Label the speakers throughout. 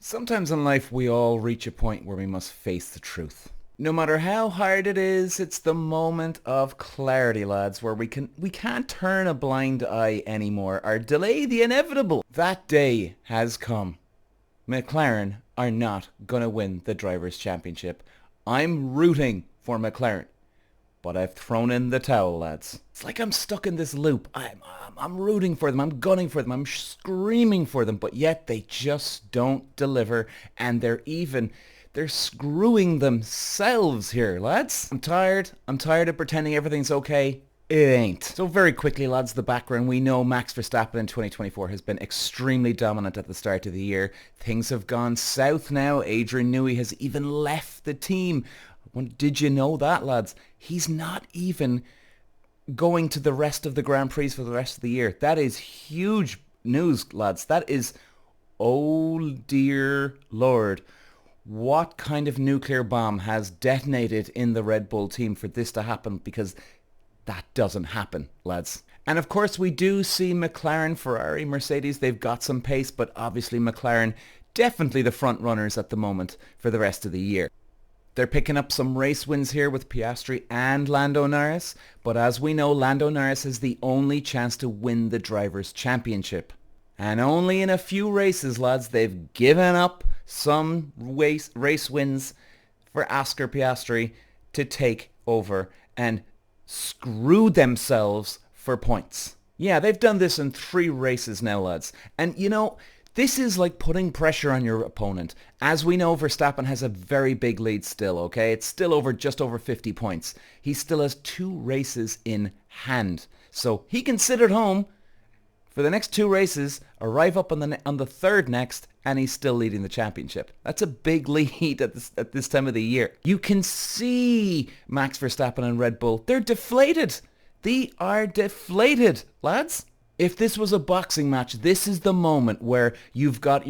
Speaker 1: Sometimes in life we all reach a point where we must face the truth. No matter how hard it is, it's the moment of clarity, lads, where we can't turn a blind eye anymore or delay the inevitable. That day has come. McLaren are not gonna win the Drivers' Championship. I'm rooting for McLaren, but I've thrown in the towel, lads. It's like I'm stuck in this loop. I'm rooting for them. I'm gunning for them. I'm screaming for them, but yet they just don't deliver, and they're screwing themselves here, lads. I'm tired of pretending everything's okay. It ain't. So very quickly, lads, the background. We know Max Verstappen in 2024 has been extremely dominant at the start of the year. Things have gone south now. Adrian Newey has even left the team. Did you know that, lads? He's not even going to the rest of the Grand Prix for the rest of the year. That is huge news, lads. That is, oh dear Lord. What kind of nuclear bomb has detonated in the Red Bull team for this to happen? Because that doesn't happen, lads. And of course we do see McLaren, Ferrari, Mercedes, they've got some pace, but obviously McLaren definitely the front runners at the moment for the rest of the year. They're picking up some race wins here with Piastri and Lando Norris, but as we know, Lando Norris has the only chance to win the Drivers' Championship. And only in a few races, lads, they've given up some race wins for Oscar Piastri to take over and screw themselves for points. Yeah, they've done this in 3 races now, lads. And you know, this is like putting pressure on your opponent. As we know, Verstappen has a very big lead still, okay? It's still just over 50 points. He still has 2 races in hand. So he can sit at home for the next 2 races, arrive up on the third next, and he's still leading the championship. That's a big lead at this time of the year. You can see Max Verstappen and Red Bull. They're deflated. They are deflated, lads. If this was a boxing match, this is the moment where you've got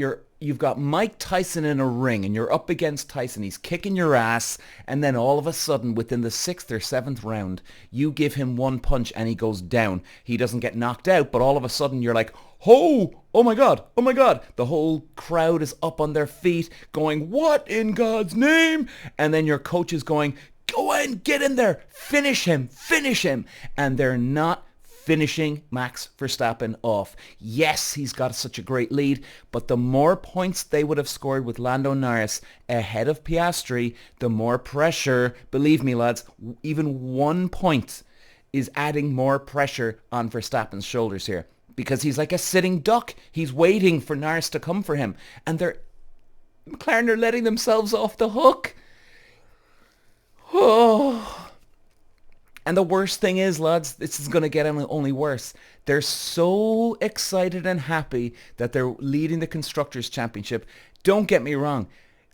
Speaker 1: Mike Tyson in a ring and you're up against Tyson. He's kicking your ass, and then all of a sudden, within the 6th or 7th round, you give him one punch and he goes down. He doesn't get knocked out, but all of a sudden you're like, oh my God, oh my God. The whole crowd is up on their feet going, what in God's name? And then your coach is going, go in, get in there, finish him. And they're not finishing Max Verstappen off. Yes, he's got such a great lead, but the more points they would have scored with Lando Norris ahead of Piastri, the more pressure, believe me lads, even 1 point is adding more pressure on Verstappen's shoulders here, because he's like a sitting duck. He's waiting for Norris to come for him, and McLaren are letting themselves off the hook. Oh. And the worst thing is, lads, this is going to get only worse. They're so excited and happy that they're leading the Constructors' Championship. Don't get me wrong.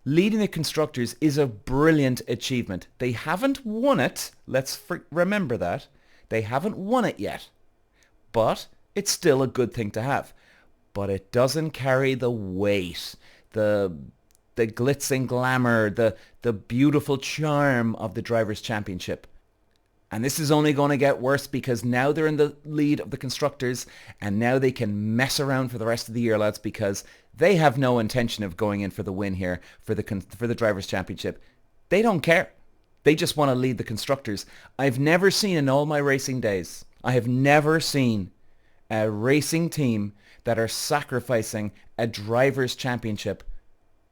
Speaker 1: Leading the Constructors is a brilliant achievement. They haven't won it. Let's remember that. They haven't won it yet. But it's still a good thing to have. But it doesn't carry the weight, the glitz and glamour, the beautiful charm of the Drivers' Championship. And this is only going to get worse because now they're in the lead of the Constructors, and now they can mess around for the rest of the year, lads, because they have no intention of going in for the win here for the Drivers' Championship. They don't care. They just want to lead the Constructors. I've never seen in all my racing days, I have never seen a racing team that are sacrificing a Drivers' Championship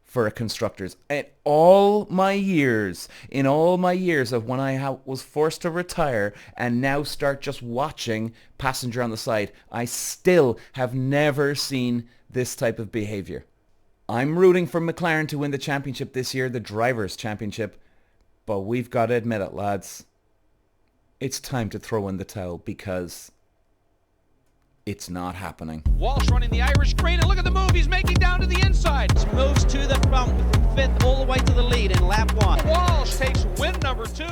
Speaker 1: for a Constructors. In all my years of when I was forced to retire and now start just watching passenger on the side, I still have never seen this type of behavior. I'm rooting for McLaren to win the championship this year, the Drivers' Championship, but we've got to admit it, lads. It's time to throw in the towel because it's not happening.
Speaker 2: Walsh running the Irish green, and look at the move he's making down to the inside.
Speaker 3: Moves to the front with the 5th all the way to the lead in lap 1.
Speaker 2: Walsh takes win number 2.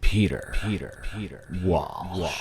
Speaker 1: Peter. Walsh.